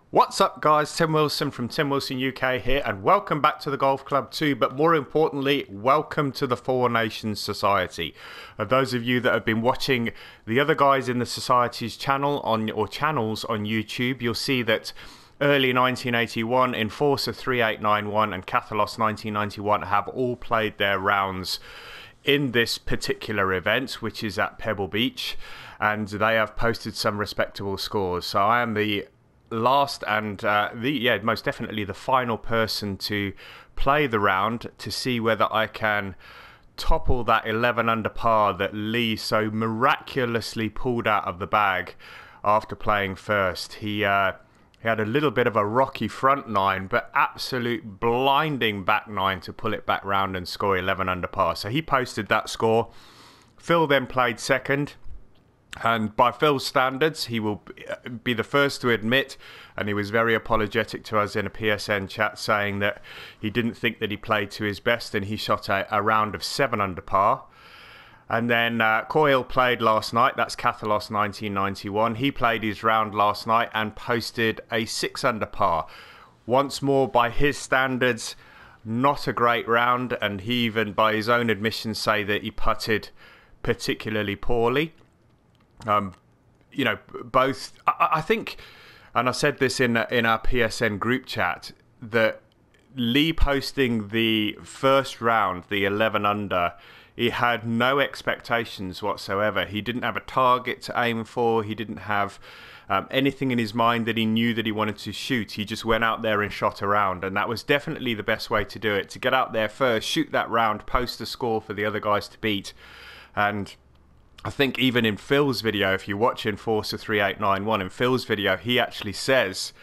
What's up guys, Tim Wilson from Tim Wilson UK here, and welcome back to the Golf Club too, but more importantly, welcome to the 4Nations Society. Those of you that have been watching the other guys in the Society's channels on YouTube, you'll see that early 1981, Enforcer 3891 and Cathalos 1991 have all played their rounds in this particular event, which is at Pebble Beach, and they have posted some respectable scores. So I am the last and most definitely the final person to play the round to see whether I can topple that 11 under par that Lee so miraculously pulled out of the bag after playing first. He had a little bit of a rocky front nine, but absolute blinding back nine to pull it back round and score 11 under par. So he posted that score. Phil then played second. And by Phil's standards, he will be the first to admit, and he was very apologetic to us in a PSN chat, saying that he didn't think that he played to his best, and he shot a round of 7 under par. And then Coyle played last night. That's Cathalos 1991. He played his round last night and posted a 6 under par. Once more, by his standards, not a great round, and he even, by his own admission, say that he putted particularly poorly. You know, both, I think, and I said this in our PSN group chat, that Lee posting the first round, the 11 under, he had no expectations whatsoever. He didn't have a target to aim for. He didn't have anything in his mind that he knew that he wanted to shoot. He just went out there and shot a round, and that was definitely the best way to do it, to get out there first, shoot that round, post a score for the other guys to beat. And I think even in Phil's video, if you watch Enforcer 3891, in Phil's video, he actually says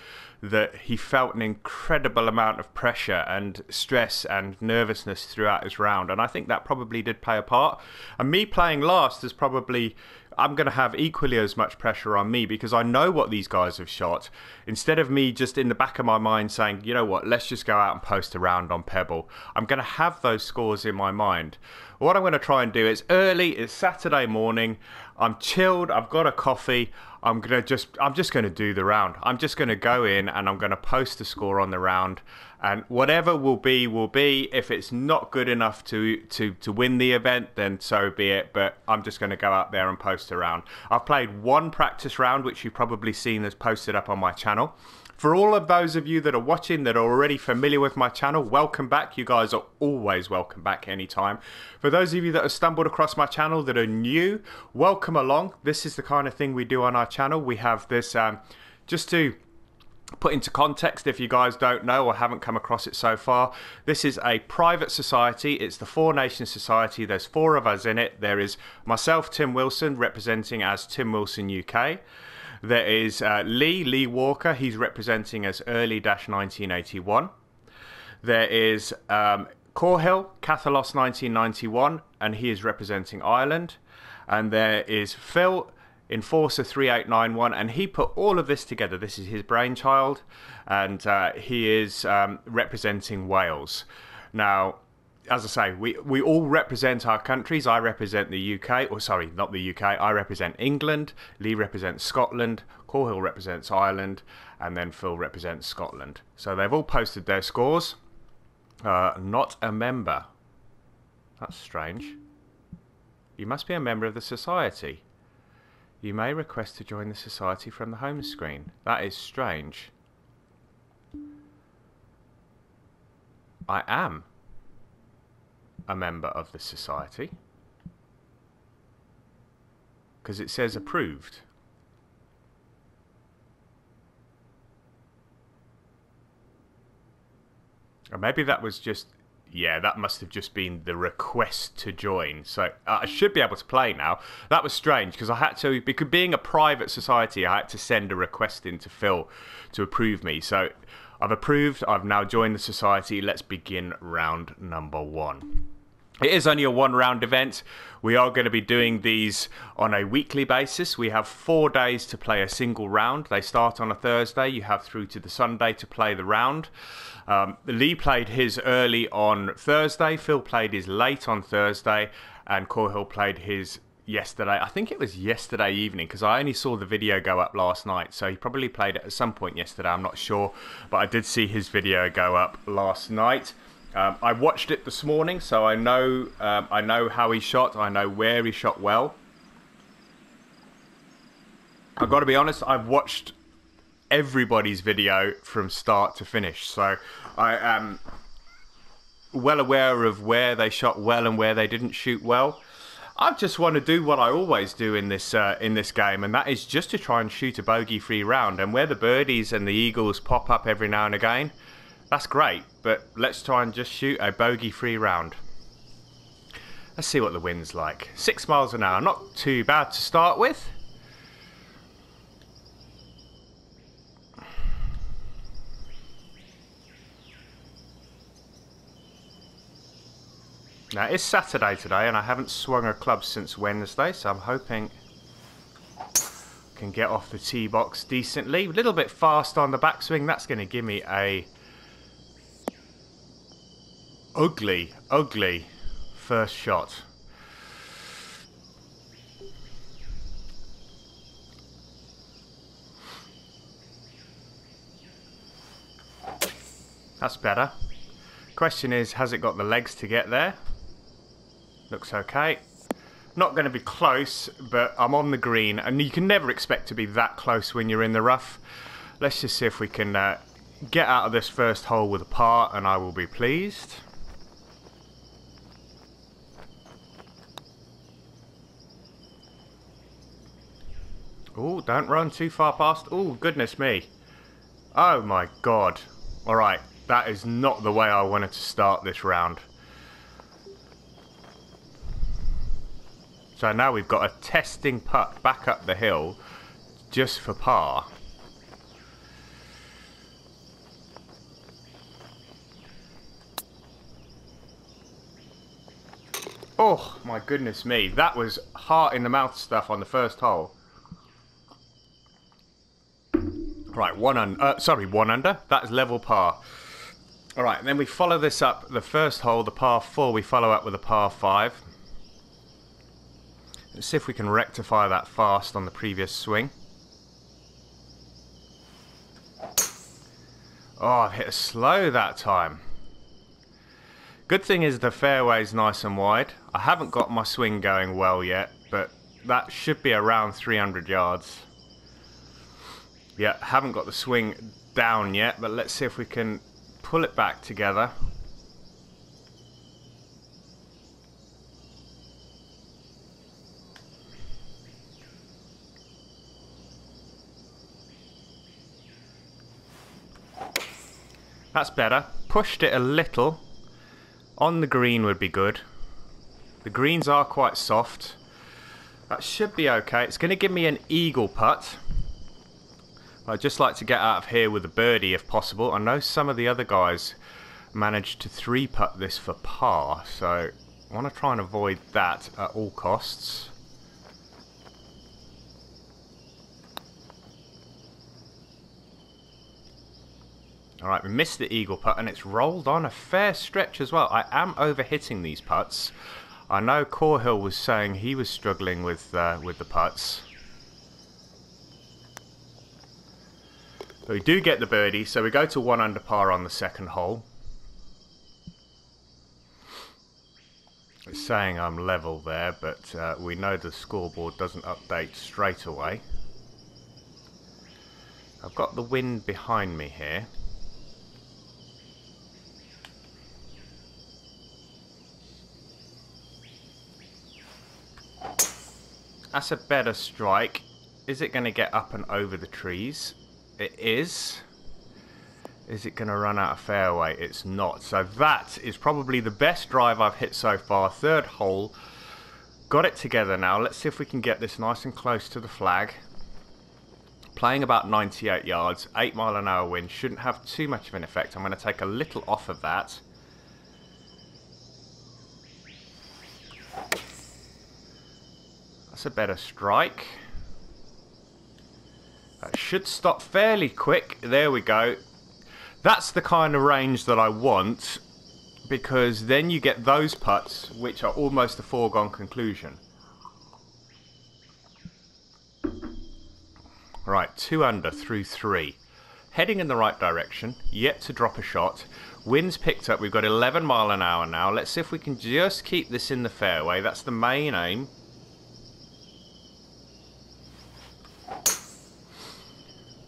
that he felt an incredible amount of pressure and stress and nervousness throughout his round. And I think that probably did play a part. And me playing last is probably, I'm going to have equally as much pressure on me, because I know what these guys have shot. Instead of me just in the back of my mind saying, you know what, let's just go out and post a round on Pebble, I'm going to have those scores in my mind. What I'm going to try and do is early, it's Saturday morning, I'm chilled, I've got a coffee, I'm just going to do the round. I'm just going to go in and I'm going to post a score on the round, and whatever will be will be. If it's not good enough to win the event, then so be it, but I'm just going to go out there and post a round. I've played one practice round, which you've probably seen as posted up on my channel. For all of those of you that are watching that are already familiar with my channel, welcome back. You guys are always welcome back anytime. For those of you that have stumbled across my channel that are new, welcome along. This is the kind of thing we do on our channel. We have this, just to put into context if you guys don't know or haven't come across it so far, this is a private society. It's the 4Nations Society. There's 4 of us in it. There is myself, Tim Wilson, representing as Tim Wilson UK. There is Lee Walker, he's representing as early-1981. There is Corhill, Cathalos 1991, and he is representing Ireland. And there is Phil, Enforcer 3891, and he put all of this together. This is his brainchild, and he is representing Wales. Now, as I say, we all represent our countries. I represent the UK, or sorry, not the UK. I represent England. Lee represents Scotland. Corhill represents Ireland, and then Phil represents Scotland. So they've all posted their scores. Not a member. That's strange. You must be a member of the society. You may request to join the society from the home screen. That is strange. I am a member of the society, because it says approved. Or maybe that was just, yeah, that must have just been the request to join. So I should be able to play now. That was strange, because I had to, because being a private society, I had to send a request in to Phil to approve me. So I've approved, I've now joined the society. Let's begin round number 1. It is only a 1-round event. We are going to be doing these on a weekly basis. We have 4 days to play a single round. They start on a Thursday. You have through to the Sunday to play the round. Lee played his early on Thursday. Phil played his late on Thursday. And Corhill played his yesterday. I think it was yesterday evening, because I only saw the video go up last night, so he probably played it at some point yesterday, I'm not sure, but I did see his video go up last night. I watched it this morning, so I know how he shot, I know where he shot well. I've got to be honest, I've watched everybody's video from start to finish, so I am well aware of where they shot well and where they didn't shoot well. I just want to do what I always do in this game, and that is just to try and shoot a bogey-free round. And where the birdies and the eagles pop up every now and again, that's great. But let's try and just shoot a bogey-free round. Let's see what the wind's like. 6 miles an hour, not too bad to start with. Now, it's Saturday today, and I haven't swung a club since Wednesday, so I'm hoping I can get off the tee box decently. A little bit fast on the backswing. That's going to give me a ugly first shot. That's better. Question is, has it got the legs to get there? Looks okay. Not going to be close, but I'm on the green, and you can never expect to be that close when you're in the rough. Let's just see if we can get out of this first hole with a par, and I will be pleased. Oh, don't run too far past. Oh, goodness me. Oh my god. Alright, that is not the way I wanted to start this round. So now we've got a testing putt back up the hill just for par. Oh my goodness me, that was heart in the mouth stuff on the first hole. Right, one under. That is level par. Alright, and then we follow this up, the first hole, the par 4, we follow up with a par 5. Let's see if we can rectify that fast on the previous swing. Oh, I've hit a slow that time. Good thing is the fairway's nice and wide. I haven't got my swing going well yet, but that should be around 300 yards. Yeah, haven't got the swing down yet, but let's see if we can pull it back together. That's better. Pushed it a little. On the green would be good. The greens are quite soft. That should be okay. It's going to give me an eagle putt. I'd just like to get out of here with a birdie if possible. I know some of the other guys managed to 3-putt this for par, so I want to try and avoid that at all costs. Alright, we missed the eagle putt, and it's rolled on a fair stretch as well. I am overhitting these putts. I know Corhill was saying he was struggling with the putts. But we do get the birdie, so we go to 1 under par on the second hole. It's saying I'm level there, but we know the scoreboard doesn't update straight away. I've got the wind behind me here. That's a better strike. Is it going to get up and over the trees? It is. Is it going to run out of fairway? It's not. So that is probably the best drive I've hit so far. Third hole. Got it together now. Let's see if we can get this nice and close to the flag. Playing about 98 yards. 8 mile an hour wind. Shouldn't have too much of an effect. I'm going to take a little off of that. That's a better strike. That should stop fairly quick. There we go. That's the kind of range that I want, because then you get those putts which are almost a foregone conclusion. Right, 2 under through 3. Heading in the right direction, yet to drop a shot. Wind's picked up, we've got 11 mile an hour now. Let's see if we can just keep this in the fairway. That's the main aim.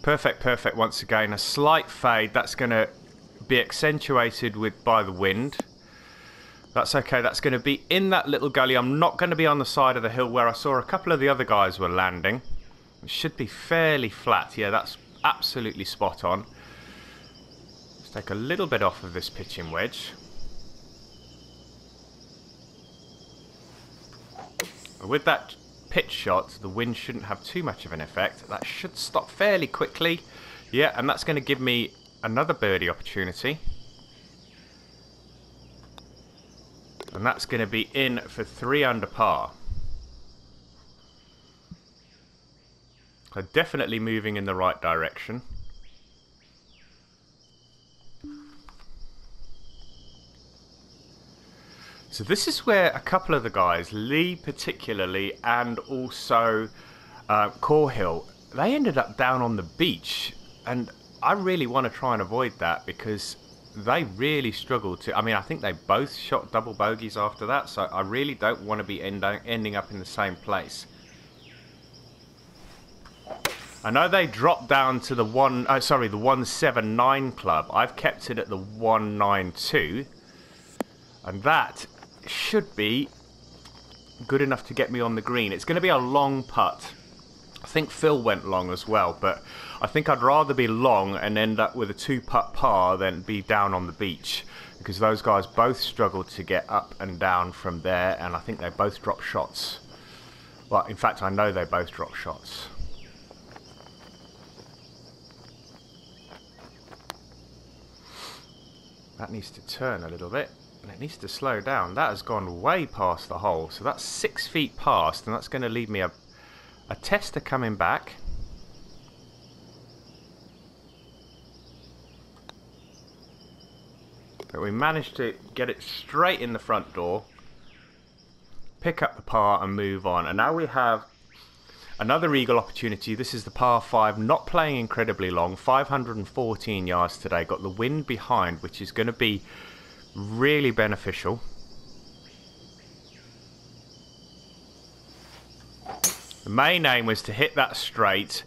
Perfect, perfect once again. A slight fade, that's going to be accentuated by the wind. That's okay, that's going to be in that little gully. I'm not going to be on the side of the hill where I saw a couple of the other guys were landing. It should be fairly flat. Yeah, that's absolutely spot on. Let's take a little bit off of this pitching wedge. With that pitch shot, the wind shouldn't have too much of an effect. That should stop fairly quickly. Yeah, and that's going to give me another birdie opportunity. And that's going to be in for 3 under par. So definitely moving in the right direction. So this is where a couple of the guys, Lee particularly, and also Corhill, they ended up down on the beach. And I really want to try and avoid that because they really struggled to... I mean, I think they both shot double bogeys after that, so I really don't want to be ending up in the same place. I know they dropped down to the 179 club. I've kept it at the 192. And that should be good enough to get me on the green. It's going to be a long putt. I think Phil went long as well, but I think I'd rather be long and end up with a 2-putt par than be down on the beach, because those guys both struggled to get up and down from there, and I think they both dropped shots. Well, in fact, I know they both dropped shots. That needs to turn a little bit, and it needs to slow down. That has gone way past the hole, so that's 6 feet past, and that's going to leave me a tester coming back. But we managed to get it straight in the front door, pick up the par and move on. And now we have another eagle opportunity. This is the par 5, not playing incredibly long, 514 yards today. Got the wind behind, which is going to be really beneficial. The main aim was to hit that straight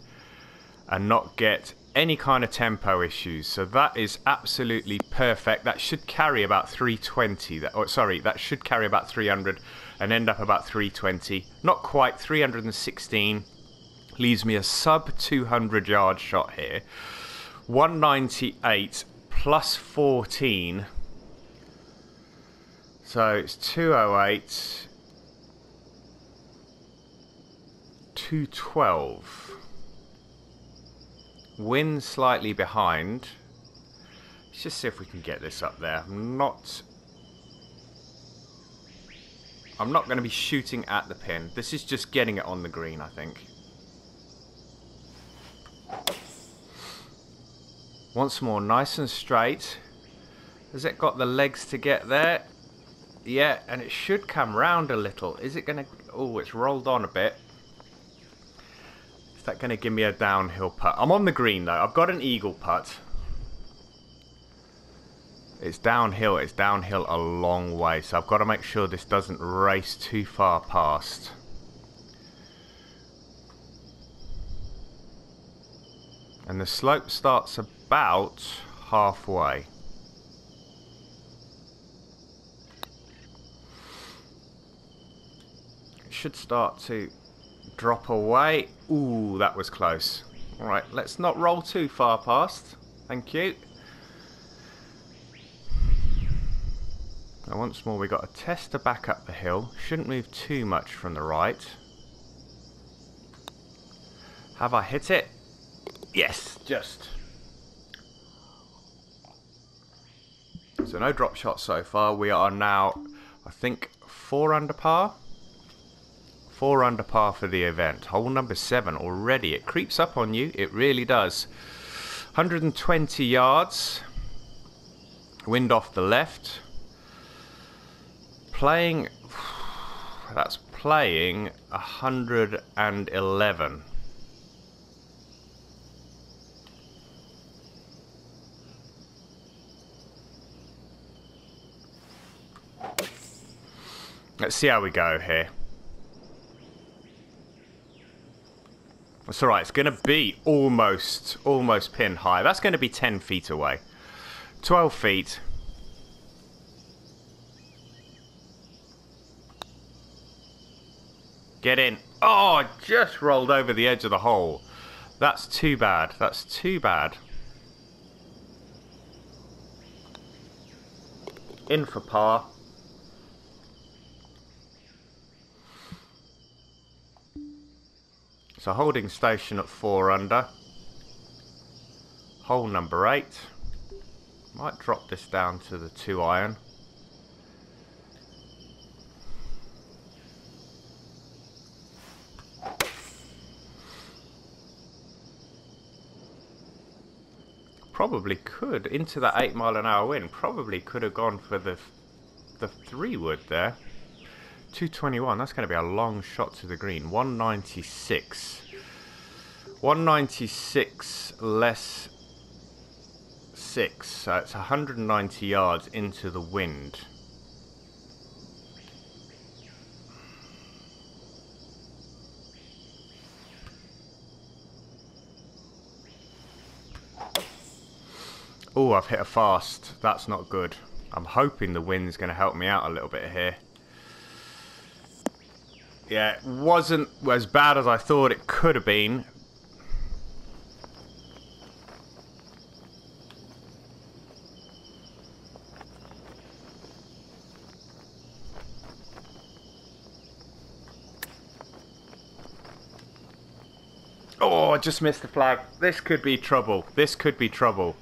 and not get any kind of tempo issues. So that is absolutely perfect. That should carry about 320. That should carry about 300 and end up about 320. Not quite, 316. Leaves me a sub 200 yard shot here. 198 plus 14. So it's 208. 212. Wind slightly behind. Let's just see if we can get this up there. I'm not going to be shooting at the pin. This is just getting it on the green, I think. Once more, nice and straight. Has it got the legs to get there? Yeah, and it should come round a little. Is it going to... Oh, it's rolled on a bit. Is that going to give me a downhill putt? I'm on the green though. I've got an eagle putt. It's downhill a long way, so I've got to make sure this doesn't race too far past. And the slope starts about halfway. It should start to drop away. Ooh, that was close. Alright, let's not roll too far past. Thank you. Now once more, we got a tester back up the hill. Shouldn't move too much from the right. Have I hit it? Yes, just. So no drop shots so far. We are now, I think, 4 under par. 4 under par for the event. Hole number 7 already. It creeps up on you. It really does. 120 yards. Wind off the left. Playing... That's playing 111. Let's see how we go here. That's alright, it's going to be almost pin high. That's going to be 10 feet away. 12 feet. Get in. Oh, just rolled over the edge of the hole. That's too bad. That's too bad. In for par. So holding station at 4 under. Hole number 8. Might drop this down to the 2 iron. Probably could, into that 8 mile an hour wind, probably could have gone for the 3 wood there. 221, that's going to be a long shot to the green. 196. 196 less 6, so it's 190 yards into the wind. Oh, I've hit a fast. That's not good. I'm hoping the wind's going to help me out a little bit here. Yeah, it wasn't as bad as I thought it could have been. Oh, I just missed the flag. This could be trouble. This could be trouble.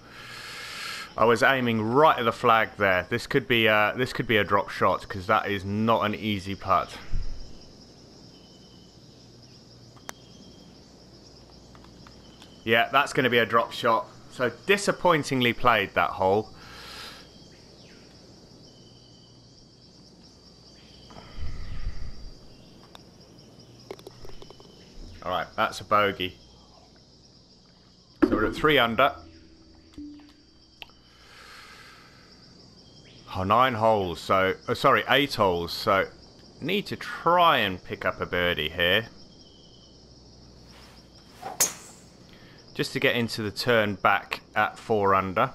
I was aiming right at the flag there. This could be a drop shot because that is not an easy putt. Yeah, that's going to be a drop shot. So disappointingly played that hole. All right, that's a bogey. So we're at 3 under. Oh, 9 holes, so, oh, sorry, 8 holes, so need to try and pick up a birdie here. Just to get into the turn back at 4 under.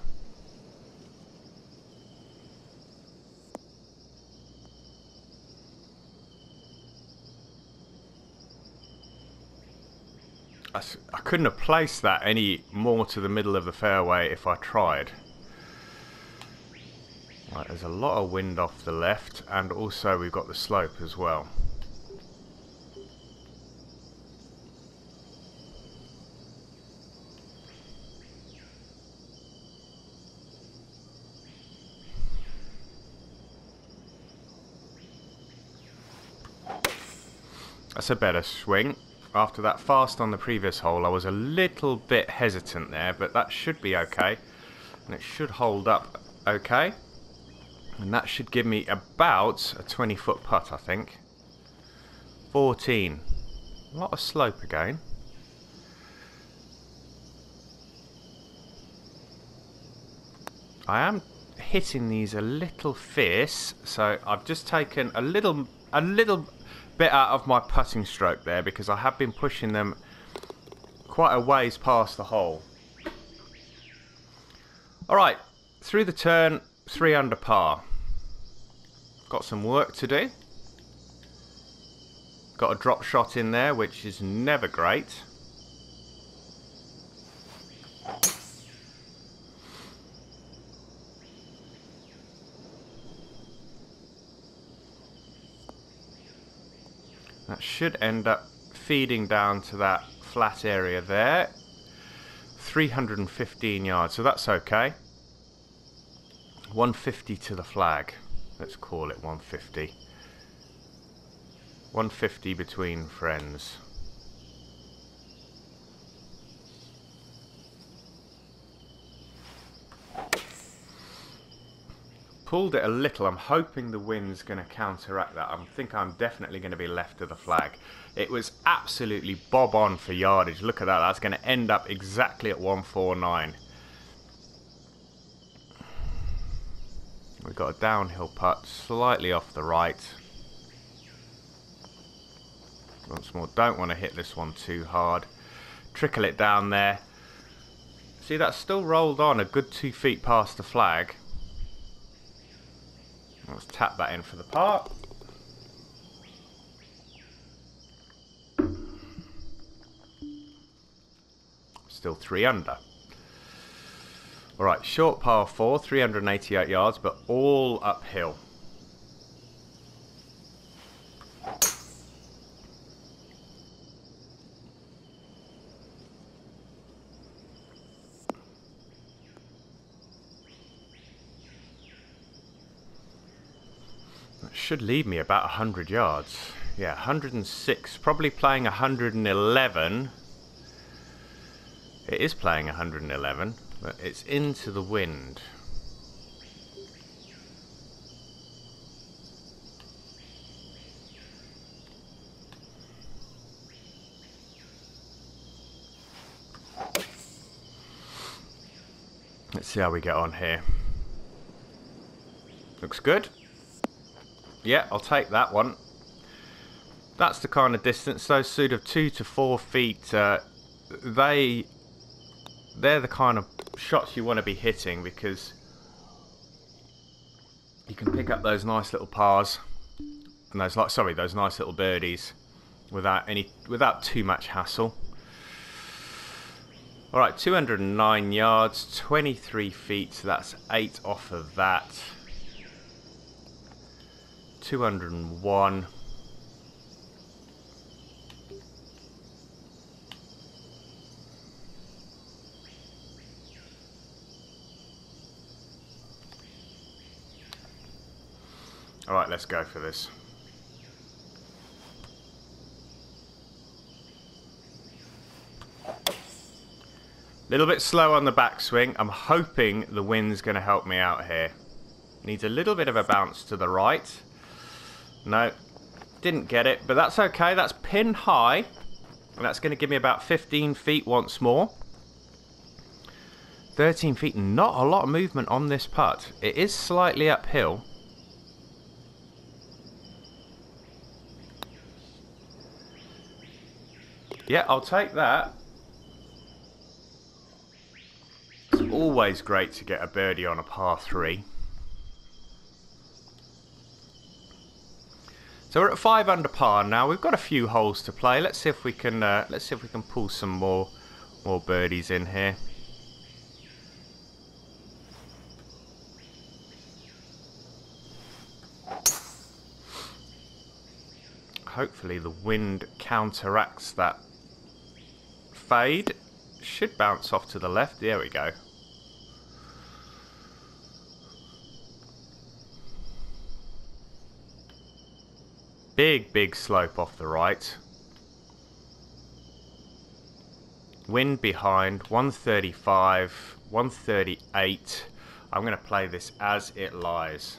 I couldn't have placed that any more to the middle of the fairway if I tried. Right, there's a lot of wind off the left, and also we've got the slope as well. That's a better swing. After that fast on the previous hole, I was a little bit hesitant there, but that should be okay. And it should hold up okay. And that should give me about a 20-foot putt, I think. 14. A lot of slope again. I am hitting these a little fierce, so I've just taken a little bit out of my putting stroke there because I have been pushing them quite a ways past the hole. Alright, through the turn, 3 under par. Got some work to do. Got a drop shot in there, which is never great. That should end up feeding down to that flat area there. 315 yards, so that's okay. 150 to the flag. Let's call it 150. 150 between friends. Pulled it a little. I'm hoping the wind's going to counteract that. I think I'm definitely going to be left of the flag. It was absolutely bob on for yardage. Look at that. That's going to end up exactly at 149. We've got a downhill putt slightly off the right. Once more, don't want to hit this one too hard. Trickle it down there. See, that's still rolled on a good 2 feet past the flag. Let's tap that in for the par. Still 3 under. Alright, short par 4, 388 yards, but all uphill. That should leave me about 100 yards. Yeah, 106. Probably playing 111. It is playing 111, but it's into the wind. Let's see how we get on here. Looks good. Yeah, I'll take that one. That's the kind of distance, those sort of 2 to 4 feet, they're the kind of shots you want to be hitting, because you can pick up those nice little pars and those those nice little birdies without too much hassle. All right, 209 yards, 23 feet, so that's 8 off of that. 201. All right, let's go for this. Little bit slow on the backswing. I'm hoping the wind's going to help me out here. Needs a little bit of a bounce to the right. No, didn't get it, but that's okay. That's pin high, and that's going to give me about 15 feet once more. 13 feet, not a lot of movement on this putt. It is slightly uphill. Yeah, I'll take that. It's always great to get a birdie on a par 3. So we're at 5 under par now. We've got a few holes to play. Let's see if we can pull some more birdies in here. Hopefully the wind counteracts that fade. Should bounce off to the left. There we go. Big slope off the right. Wind behind, 135, 138. I'm going to play this as it lies.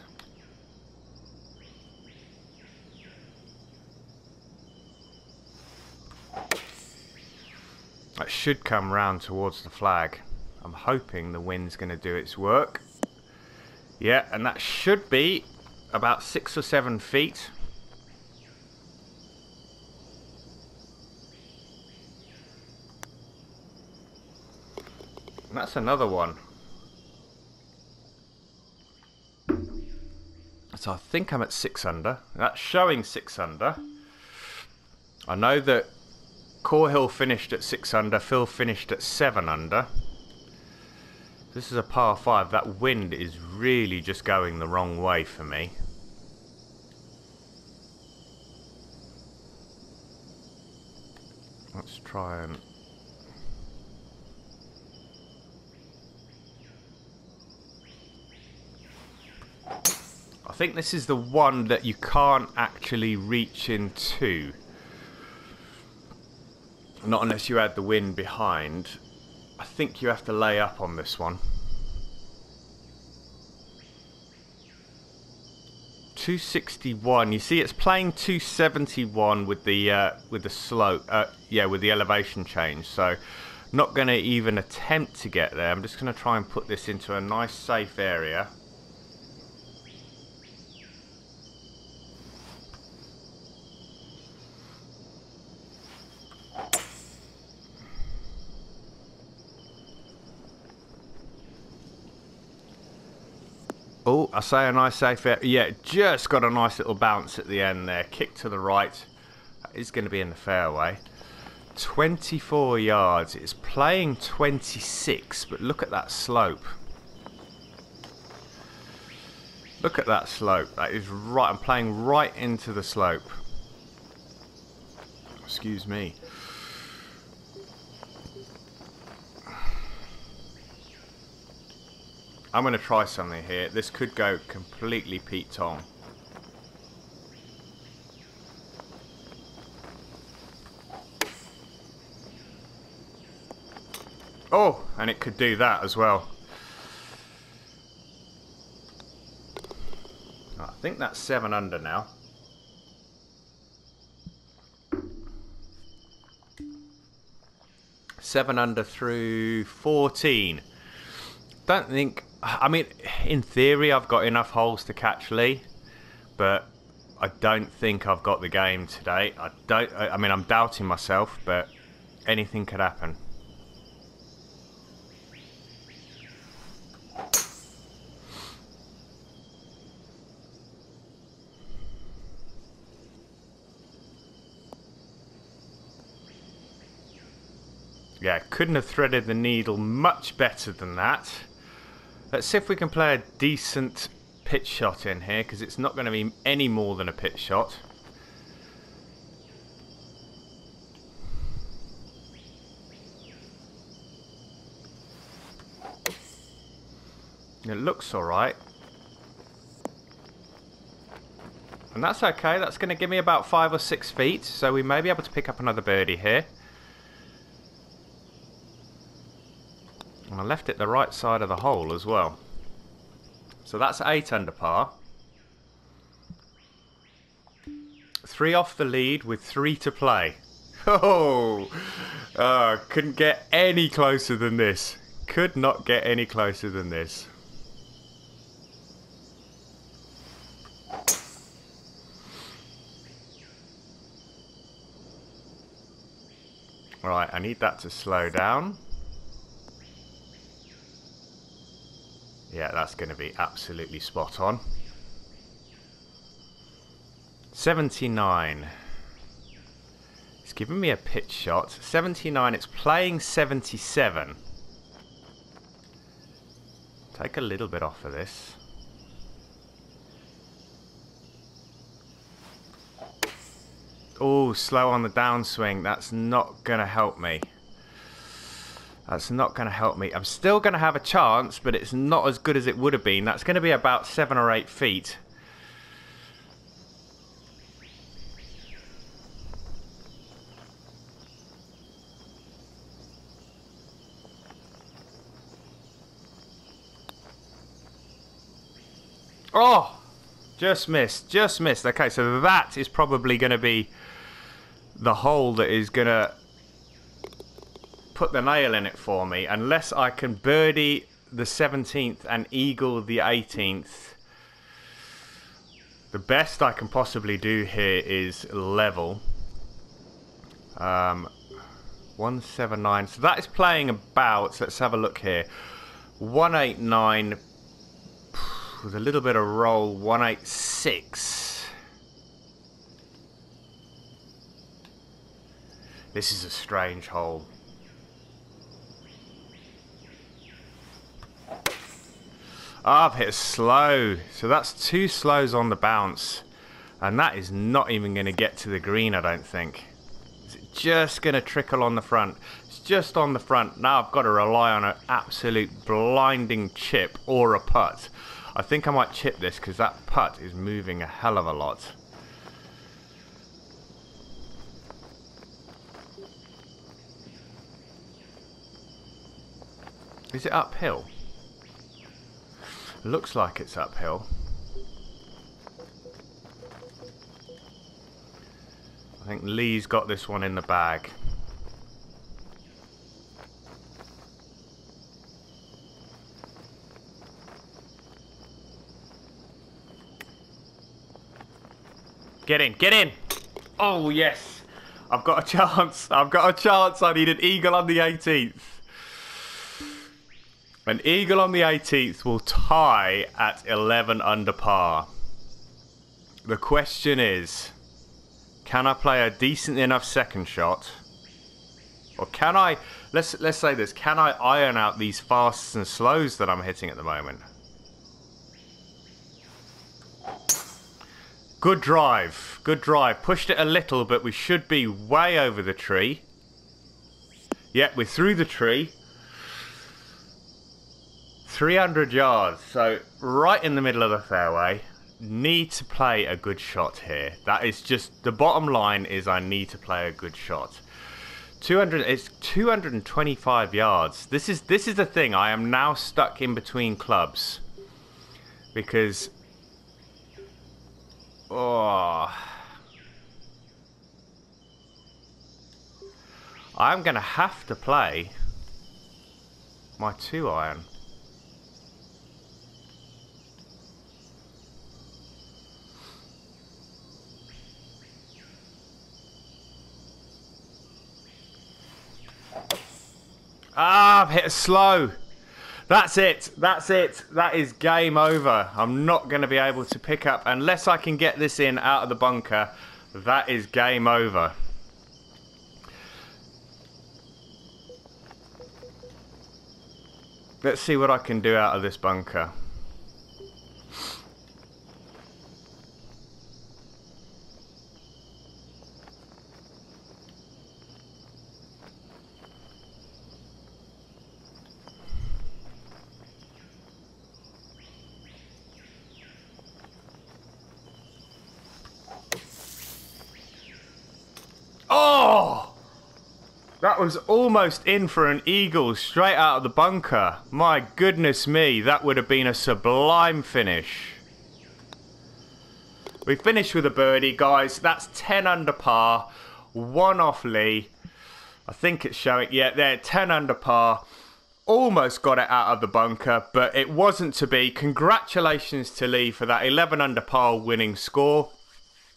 That should come round towards the flag. I'm hoping the wind's going to do its work. Yeah, and that should be about 6 or 7 feet. And that's another one. So I think I'm at 6 under. That's showing 6 under. I know that Corhill finished at 6 under, Phil finished at 7 under. This is a par 5. That wind is really just going the wrong way for me. Let's try and... I think this is the one that you can't actually reach into. Not unless you add the wind behind. I think you have to lay up on this one. 261. You see, it's playing 271 with the slope. Yeah, with the elevation change. So, not going to even attempt to get there. I'm just going to try and put this into a nice, safe area. Oh, I say a nice safe air. Yeah, just got a nice little bounce at the end there. Kick to the right. That is going to be in the fairway. 24 yards. It's playing 26, but look at that slope. Look at that slope. That is right. I'm playing right into the slope. Excuse me. I'm going to try something here. This could go completely Pete Tong. Oh, and it could do that as well. I think that's 7 under now. Seven under through 14. Don't think... I mean, in theory, I've got enough holes to catch Lee, but I don't think I've got the game today. I mean, I'm doubting myself, but anything could happen. Yeah, couldn't have threaded the needle much better than that. Let's see if we can play a decent pitch shot in here, because it's not going to be any more than a pitch shot. It looks alright. And that's okay, that's going to give me about 5 or 6 feet, so we may be able to pick up another birdie here. And I left it the right side of the hole as well. So that's 8 under par. 3 off the lead with 3 to play. Oh, couldn't get any closer than this. Could not get any closer than this. Right, I need that to slow down. Yeah, that's going to be absolutely spot on. 79. It's giving me a pitch shot. 79, it's playing 77. Take a little bit off of this. Oh, slow on the downswing. That's not going to help me. That's not going to help me. I'm still going to have a chance, but it's not as good as it would have been. That's going to be about 7 or 8 feet. Oh! Just missed. Just missed. Okay, so that is probably going to be the hole that is going to put the nail in it for me, unless I can birdie the 17th and eagle the 18th. The best I can possibly do here is level. 179. So that is playing about, let's have a look here, 189 with a little bit of roll, 186. This is a strange hole. I've hit slow, so that's 2 slows on the bounce, and that is not even going to get to the green, I don't think. Is it just going to trickle on the front? It's just on the front. Now I've got to rely on an absolute blinding chip or a putt. I think I might chip this because that putt is moving a hell of a lot. Is it uphill? Looks like it's uphill. I think Lee's got this one in the bag. Get in, get in! Oh yes! I've got a chance, I've got a chance. I need an eagle on the 18th. An eagle on the 18th will tie at 11 under par. The question is, can I play a decent enough second shot? Or can I, let's say this, can I iron out these fasts and slows that I'm hitting at the moment? Good drive, good drive. Pushed it a little, but we should be way over the tree. Yep, we're through the tree. 300 yards, so right in the middle of the fairway. Need to play a good shot here. That is just, the bottom line is I need to play a good shot. 200, it's 225 yards. This is the thing. I am now stuck in between clubs. Because, oh, I'm going to have to play my 2-iron. Ah, I've hit a slow. That's it. That's it. That is game over. I'm not going to be able to pick up unless I can get this in out of the bunker. That is game over. Let's see what I can do out of this bunker. Oh! That was almost in for an eagle straight out of the bunker. My goodness me, that would have been a sublime finish. We finished with a birdie, guys. That's 10 under par, 1 off Lee. I think it's showing, yeah, there, 10 under par. Almost got it out of the bunker, but it wasn't to be. Congratulations to Lee for that 11 under par winning score.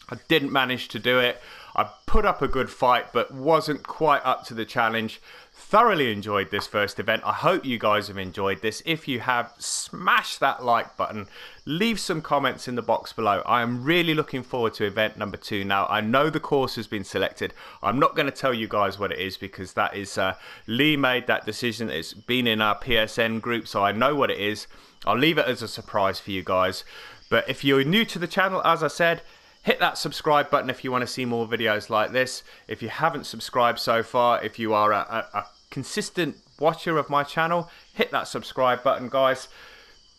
I didn't manage to do it. I put up a good fight, but wasn't quite up to the challenge. Thoroughly enjoyed this first event. I hope you guys have enjoyed this. If you have, smash that like button. Leave some comments in the box below. I am really looking forward to event number 2 now. I know the course has been selected. I'm not going to tell you guys what it is because that is, Lee made that decision. It's been in our PSN group, so I know what it is. I'll leave it as a surprise for you guys. But if you're new to the channel, as I said, hit that subscribe button if you want to see more videos like this. If you haven't subscribed so far, if you are a consistent watcher of my channel, hit that subscribe button, guys.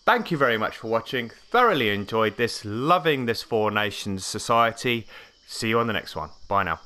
Thank you very much for watching. Thoroughly enjoyed this. Loving this 4 Nations society. See you on the next one. Bye now.